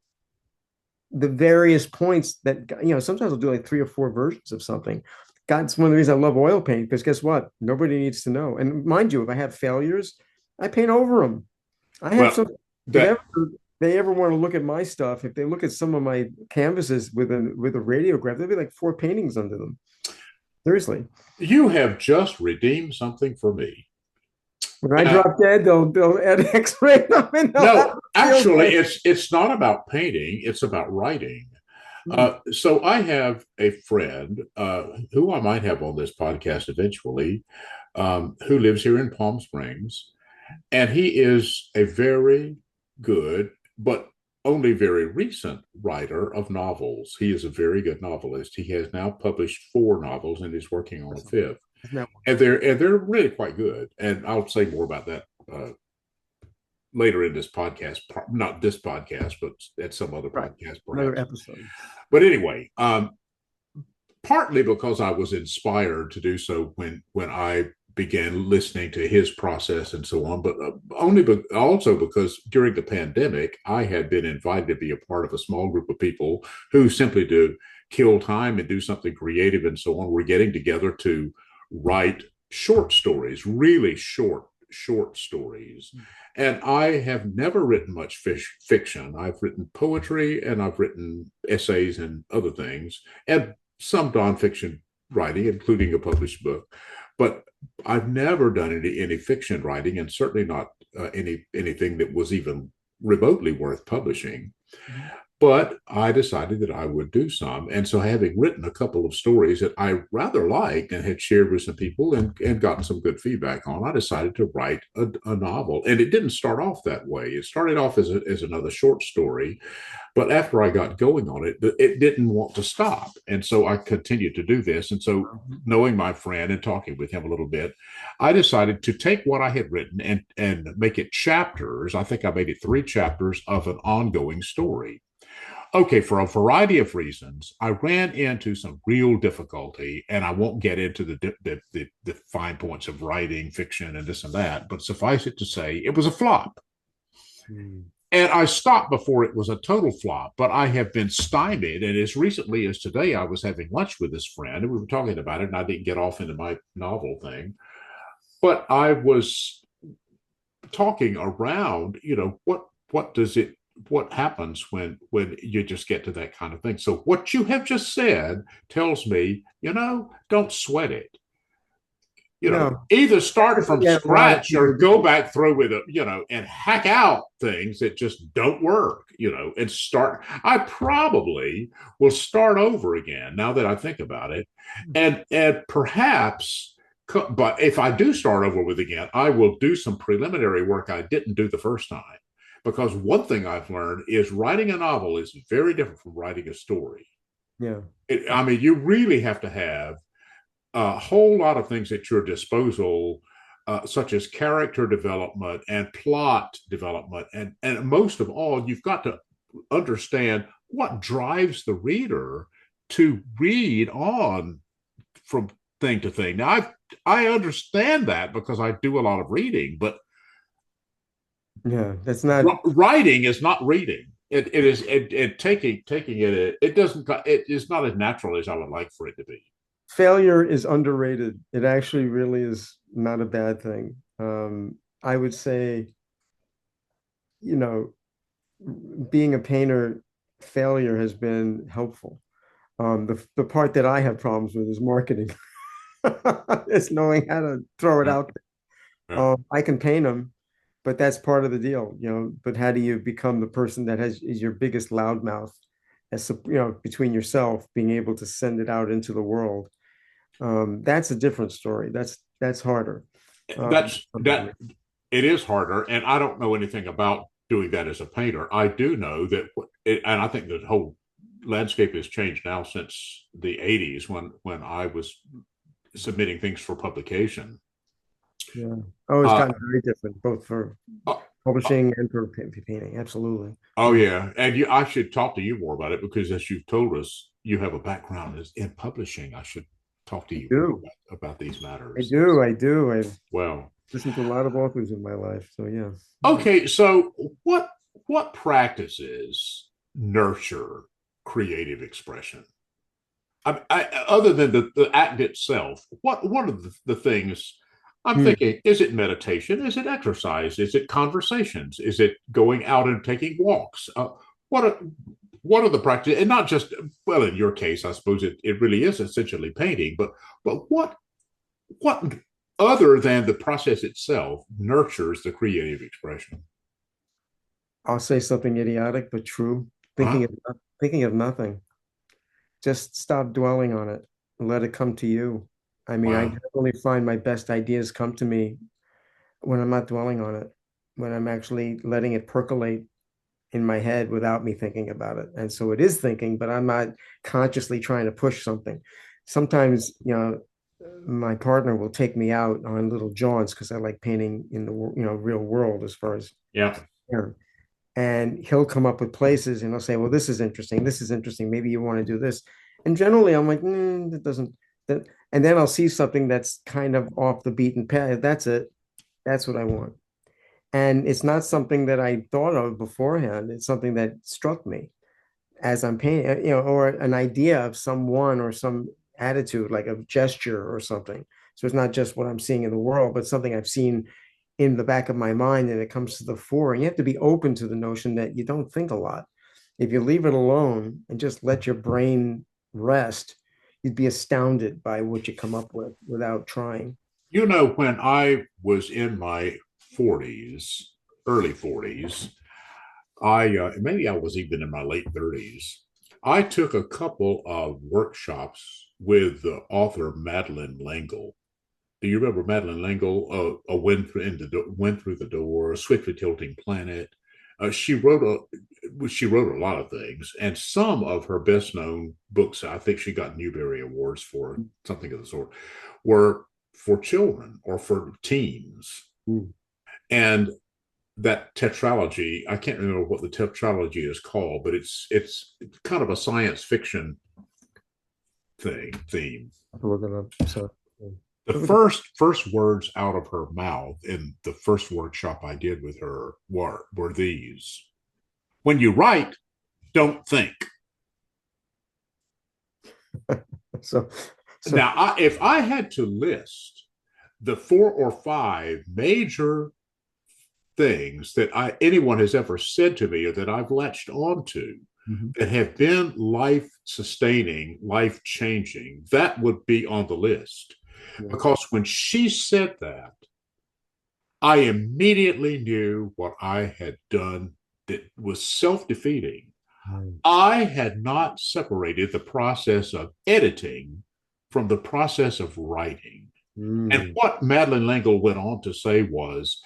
the various points that, sometimes I'll do like 3 or 4 versions of something. God, it's one of the reasons I love oil paint because guess what? Nobody needs to know. And mind you, if I have failures, I paint over them. I have Well, some, if that ever they ever want to look at my stuff, if they look at some of my canvases with a radiograph, there'll be like 4 paintings under them. Seriously. you have just redeemed something for me. When I Uh, drop dead, they'll add X-ray them and they'll have no, a field actually, day. it's not about painting; it's about writing. Hmm. So I have a friend who I might have on this podcast eventually, who lives here in Palm Springs, and he is a very good, but only very recent writer of novels. He is a very good novelist. He has now published 4 novels and is working on a Isn't fifth. that And they're really quite good. And I'll say more about that later in this podcast. Not this podcast, but at some other right? podcast, Another perhaps. episode. But anyway, partly because I was inspired to do so when I began listening to his process and so on, but also because during the pandemic, I had been invited to be a part of a small group of people who simply to kill time and do something creative and so on. We're getting together to write short stories, really short stories. And I have never written much fiction. I've written poetry and I've written essays and other things, and some nonfiction writing, including a published book. But I've never done any fiction writing, and certainly not anything that was even remotely worth publishing. Mhm. But I decided that I would do some. And so, having written a couple of stories that I rather liked and had shared with some people and gotten some good feedback on, I decided to write a novel. And it didn't start off that way. It started off as another short story. But after I got going on it, it didn't want to stop. And so I continued to do this. And so, knowing my friend and talking with him a little bit, I decided to take what I had written and make it chapters. I think I made it 3 chapters of an ongoing story. Okay, for a variety of reasons, I ran into some real difficulty, and I won't get into the fine points of writing fiction and this and that, but suffice it to say, it was a flop. Mm. And I stopped before it was a total flop, but I have been stymied. And as recently as today, I was having lunch with this friend, and we were talking about it, and I didn't get off into my novel thing, but I was talking around, what does it what happens when you just get to that kind of thing. So what you have just said tells me, don't sweat it. No, Either start from yeah, a lot of scratch or people go do. back through with it, and hack out things that just don't work, and start. I probably will start over again now that I think about it. And perhaps, but if I do start over with again, I will do some preliminary work I didn't do the first time. Because one thing I've learned is writing a novel is very different from writing a story. Yeah. I mean, you really have to have a whole lot of things at your disposal, such as character development and plot development. And most of all, you've got to understand what drives the reader to read on from thing to thing. Now, I understand that because I do a lot of reading, but Yeah, that's not writing is not reading. It is taking it. It doesn't. It is not as natural as I would like for it to be. failure is underrated. It actually really is not a bad thing. I would say, you know, being a painter, failure has been helpful. The part that I have problems with is marketing. It's knowing how to throw it Yeah, out yeah. there. I can paint them, but that's part of the deal, you know. But how do you become the person that has is your biggest loudmouth, as you know, between yourself, being able to send it out into the world? That's a different story. That's harder. That's Some that degree. it is harder, and I don't know anything about doing that as a painter. I do know that, and I think the whole landscape has changed now since the '80s when I was submitting things for publication. Yeah. Oh, it's Uh, gotten very different, both for uh, uh, publishing and for painting. Absolutely. oh Mm. yeah, and I should talk to you more about it because, as you've told us, you have a background in publishing. I should talk to I you more do. about these I matters. do. I do. I've Well, listened to a lot of authors in my life. So yeah. okay, so what practices nurture creative expression? Other than the act itself, what are the things I'm Hmm. thinking? Is it meditation? Is it exercise? Is it conversations? Is it going out and taking walks? What are what are the practices? And not just, well, in your case, I suppose it really is essentially painting, but what other than the process itself nurtures the creative expression? I'll say something idiotic but true. Huh? Thinking of nothing. Just stop dwelling on it. Let it come to you. I mean, I Wow. definitely find my best ideas come to me when I'm not dwelling on it, when I'm actually letting it percolate in my head without me thinking about it. And so it is thinking, but I'm not consciously trying to push something. Sometimes, you know, my partner will take me out on little jaunts because I like painting in the real world as far as Yeah. here. And he'll come up with places and he'll say, "Well, this is interesting. This is interesting. Maybe you want to do this." And generally, I'm like, "That doesn't." That, and then I'll see something that's kind of off the beaten path. That's it. That's what I want. And it's not something that I thought of beforehand. It's something that struck me as I'm painting, or an idea of someone or some attitude, like a gesture or something. So it's not just what I'm seeing in the world, but something I've seen in the back of my mind and it comes to the fore. And you have to be open to the notion that you don't think a lot. If you leave it alone and just let your brain rest, you'd be astounded by what you come up with without trying. You know, when I was in my 40s, early 40s, maybe I was even in my late 30s. I took a couple of workshops with the author Madeline L'Engle. Do you remember Madeline L'Engle? A wind through the door, a swiftly tilting planet. She wrote a lot of things, and some of her best known books, I think she got Newbery Awards for something of the sort, were for children or for teens. Mm. And that tetralogy, I can't remember what the tetralogy is called, but it's kind of a science fiction theme. I have to look it up. So, The first words out of her mouth in the first workshop I did with her were these: when you write, don't think. so, so, Now, if I had to list the 4 or 5 major things that anyone has ever said to me or that I've latched onto Mhm. that have been life sustaining, life changing, that would be on the list. Yeah. Because when she said that, I immediately knew what I had done that was self defeating. Right. I had not separated the process of editing from the process of writing. And Mm. what Madeline L'Engle went on to say was,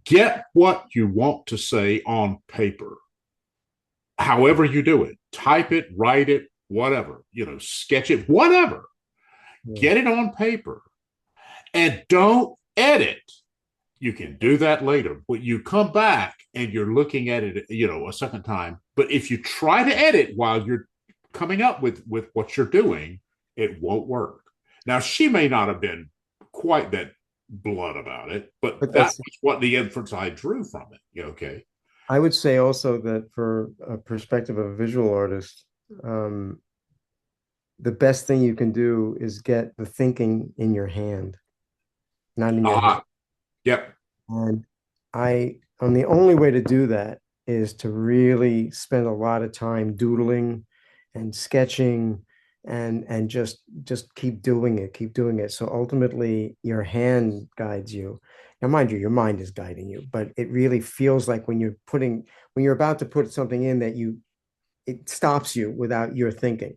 get what you want to say on paper, however you do it. Type it, write it, whatever, sketch it, whatever. Yeah. Get it on paper and don't edit. You can do that later. But you come back and you're looking at it, a second time. But if you try to edit while you're coming up with what you're doing, it won't work. Now, she may not have been quite that blunt about it, but But that that's, was what the inference I drew from it. Okay. I would say also that for a perspective of a visual artist, um, the best thing you can do is get the thinking in your hand, not in your head. Uh-huh. Yep. And and the only way to do that is to really spend a lot of time doodling and sketching and just keep doing it, keep doing it. So ultimately your hand guides you. Now, mind you, your mind is guiding you, but it really feels like when you're about to put something in that it stops you without your thinking,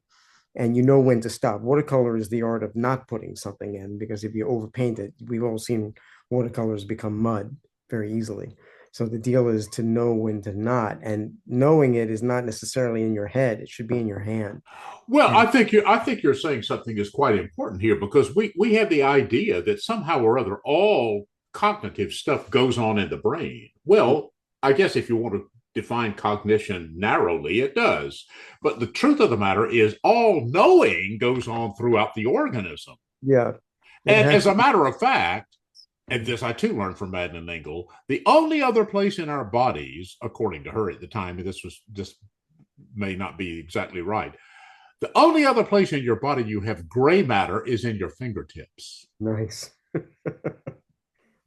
and you know when to stop. Watercolor is the art of not putting something in, because if you overpaint it, we've all seen watercolors become mud very easily. So the deal is to know when to not, and knowing it is not necessarily in your head. It should be in your hand. Well, And I think you're saying something is quite important here because we have the idea that somehow or other all cognitive stuff goes on in the brain. Well, I guess if you want to define cognition narrowly, it does. But the truth of the matter is all knowing goes on throughout the organism. yeah, it And has. as a matter of fact, and this I too learned from Madeleine Engel, the only other place in our bodies, according to her at the time, and this may not be exactly right, the only other place in your body you have gray matter is in your fingertips. Nice.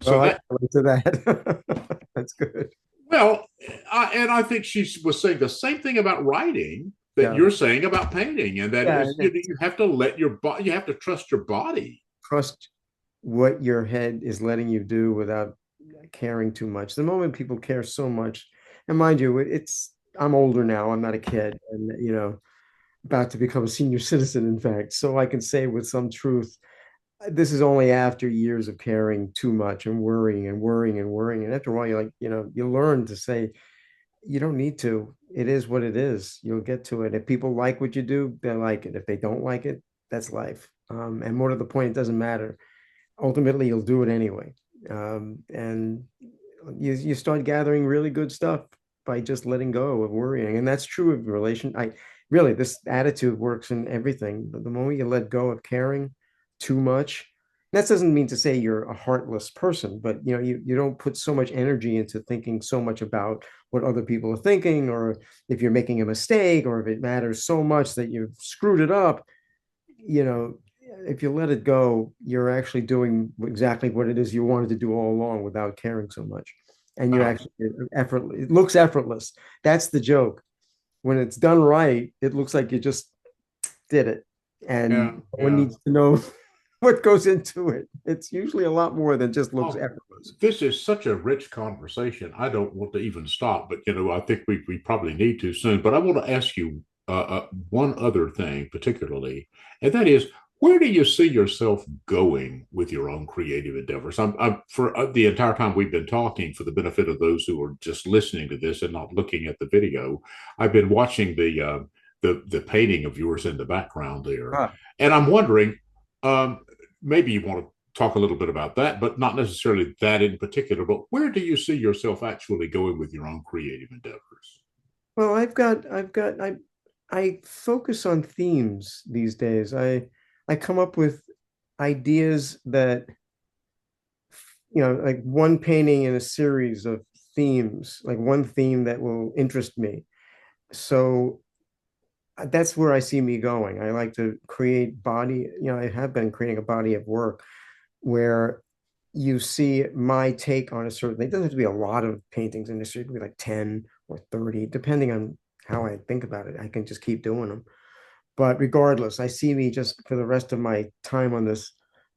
So Well, I can that, relate to that. That's good. well, and I think she was saying the same thing about writing that Yeah. you're saying about painting, and that Yeah. is, And it's you have to let your body, you have to trust your body. trust what your head is letting you do without caring too much. The moment people care so much, and mind you, I'm older now. I'm not a kid, and about to become a senior citizen, in fact. So I can say with some truth, this is only after years of caring too much and worrying and worrying and worrying. And after a while, you're like, you learn to say, you don't need to. It is what it is. You'll get to it. If people like what you do, they like it. If they don't like it, that's life. And more to the point, it doesn't matter. Ultimately, you'll do it anyway. And you start gathering really good stuff by just letting go of worrying. And that's true of relation. I really, this attitude works in everything. But the moment you let go of caring too much, that doesn't mean to say you're a heartless person, but you don't put so much energy into thinking so much about what other people are thinking, or if you're making a mistake, or if it matters so much that you've screwed it up, you know, if you let it go, you're actually doing exactly what it is you wanted to do all along without caring so much. And you Wow. actually it looks effortless. That's the joke. When it's done right, it looks like you just did it. And Yeah, no one yeah. needs to know what goes into it. It's usually a lot more than just looks Oh, effortless. this is such a rich conversation. I don't want to even stop, but I think we probably need to soon. But I want to ask you one other thing, particularly, and that is, where do you see yourself going with your own creative endeavors? I'm for the entire time we've been talking, for the benefit of those who are just listening to this and not looking at the video, I've been watching the painting of yours in the background there, Ah, and I'm wondering, um, maybe you want to talk a little bit about that, but not necessarily that in particular. But where do you see yourself actually going with your own creative endeavors? well, I focus on themes these days. I come up with ideas that like one painting in a series of themes, like one theme that will interest me. So that's where I see me going. I like to create body, I have been creating a body of work where you see my take on a certain thing. It doesn't have to be a lot of paintings in this. It could be like 10 or 30, depending on how I think about it. I can just keep doing them. But regardless, I see me just for the rest of my time on this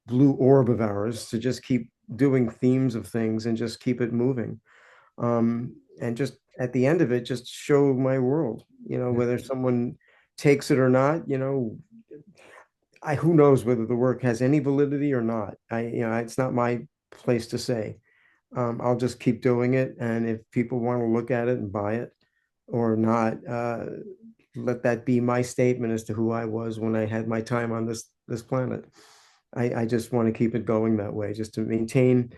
blue orb of ours to just keep doing themes of things and just keep it moving. And just at the end of it, just show my world, whether someone takes it or not, who knows whether the work has any validity or not. It's not my place to say. I'll just keep doing it, and if people want to look at it and buy it or not, let that be my statement as to who I was when I had my time on this planet. I just want to keep it going that way, just to maintain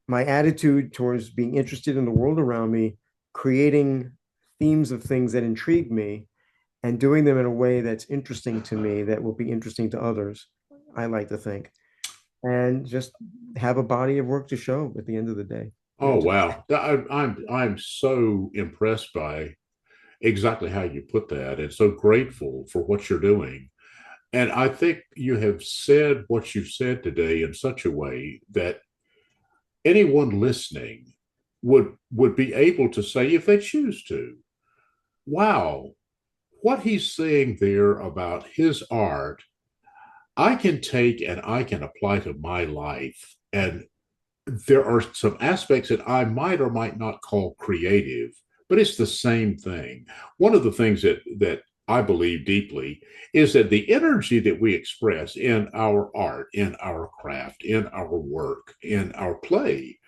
my attitude towards being interested in the world around me, creating themes of things that intrigue me, and doing them in a way that's interesting to me, that will be interesting to others, I like to think, and just have a body of work to show at the end of the day. Oh wow, I'm so impressed by exactly how you put that, and so grateful for what you're doing. And I think you have said what you've said today in such a way that anyone listening would be able to say, if they choose to, wow, what he's saying there about his art, I can take and I can apply to my life. And there are some aspects that I might or might not call creative, but it's the same thing. One of the things that I believe deeply is that the energy that we express in our art, in our craft, in our work, in our play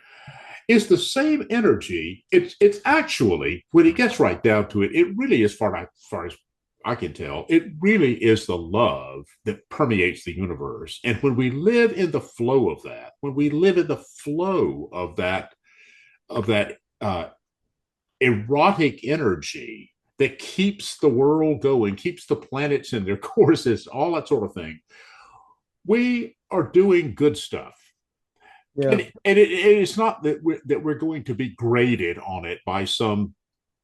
is the same energy. It's actually, when it gets right down to it, it really, far as I can tell, it really is the love that permeates the universe. And when we live in the flow of that, when we live in the flow of that erotic energy that keeps the world going, keeps the planets in their courses, all that sort of thing, we are doing good stuff. Yeah. It's not that we're going to be graded on it by some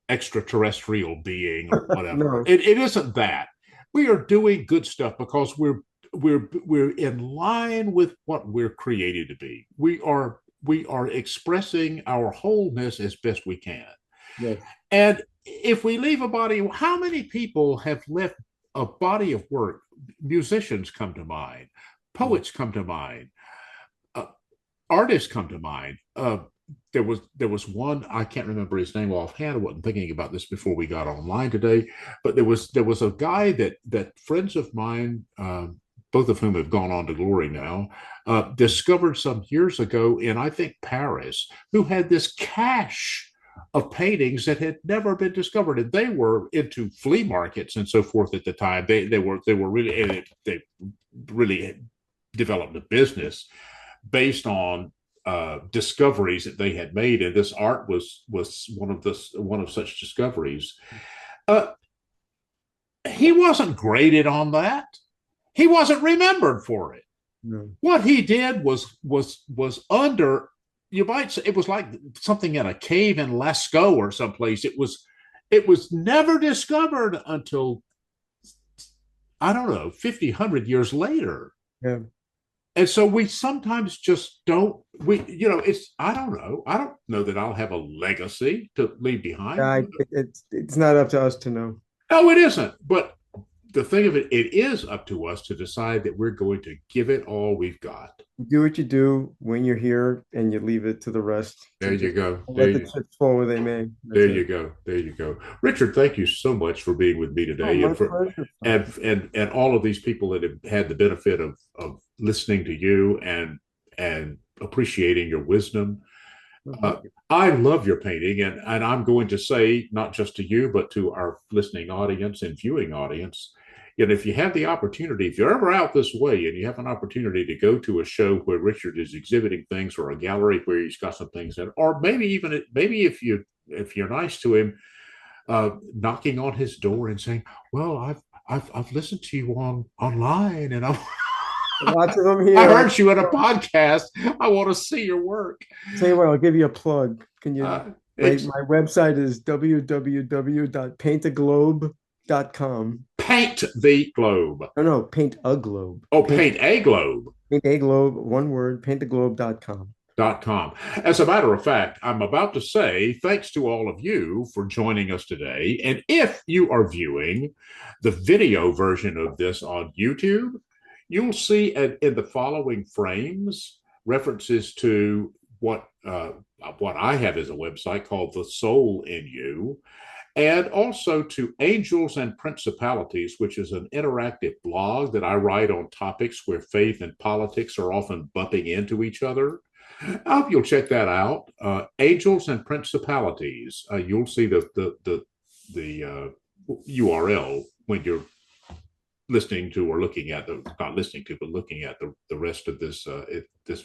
extraterrestrial being or whatever. No. It isn't that. We are doing good stuff because we're in line with what we're created to be. We are expressing our wholeness as best we can. Yes. And if we leave a body, how many people have left a body of work? Musicians come to mind, Mm. poets come to mind, uh, artists come to mind. There was one, I can't remember his name offhand. I wasn't thinking about this before we got online today, but there was a guy that friends of mine, both of whom have gone on to glory now, discovered some years ago in, I think, Paris, who had this cache of paintings that had never been discovered, and they were into flea markets and so forth at the time. They were really, and they really developed a business based on discoveries that they had made, and this art was one of such discoveries. Uh, he wasn't graded on that. He wasn't remembered for it. No. What he did was under. You might say it was like something in a cave in Lascaux or someplace. It was never discovered until, I don't know, 50, 100 years later. Yeah. And so we sometimes just don't, I don't know that I'll have a legacy to leave behind. It's not up to us to know. No, it isn't. But the thing of it, it is up to us to decide that we're going to give it all we've got. You do what you do when you're here, and you leave it to the rest There to you just go. let the chips fall where they may. There That's you it. go. There you go. Richard, thank you so much for being with me Oh, today, my and for pleasure. and all of these people that have had the benefit of listening to you and appreciating your wisdom. Well, Uh, thank you. I love your painting, and I'm going to say, not just to you, but to our listening audience and viewing audience, if you have the opportunity, if you're ever out this way and you have an opportunity to go to a show where Richard is exhibiting things, or a gallery where he's got some things in, or maybe if you're nice to him, knocking on his door and saying, "Well, I've listened to you online, and I Lots of them I here. heard you in a podcast. I want to see your work." Tell you what, I'll give you a plug. Can you? Uh, My it's website is www.paintaglobe.com. Paint the Globe. No, no, paint a globe. Oh, Paint a Globe. Paint a globe, one word, paintaglobe.com. Com. As a matter of fact, I'm about to say thanks to all of you for joining us today. And if you are viewing the video version of this on YouTube, you'll see in the following frames references to what I have as a website called The Soul in You, and also to Angels and Principalities, which is an interactive blog that I write on topics where faith and politics are often bumping into each other. I hope you'll check that out. Angels and Principalities. You'll see the URL when you're listening to, or looking at the not listening to, but looking at the rest of this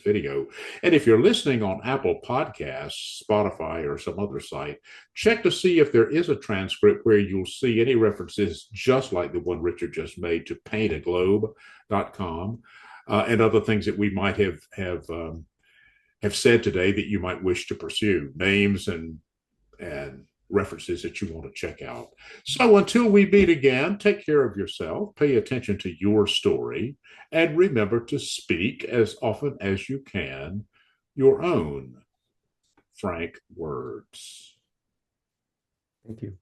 video. And if you're listening on Apple Podcasts, Spotify, or some other site, check to see if there is a transcript where you'll see any references just like the one Richard just made to paintaglobe.com, and other things that we might have said today that you might wish to pursue, names and references that you want to check out. So until we meet again, take care of yourself, pay attention to your story, and remember to speak as often as you can your own frank words. Thank you.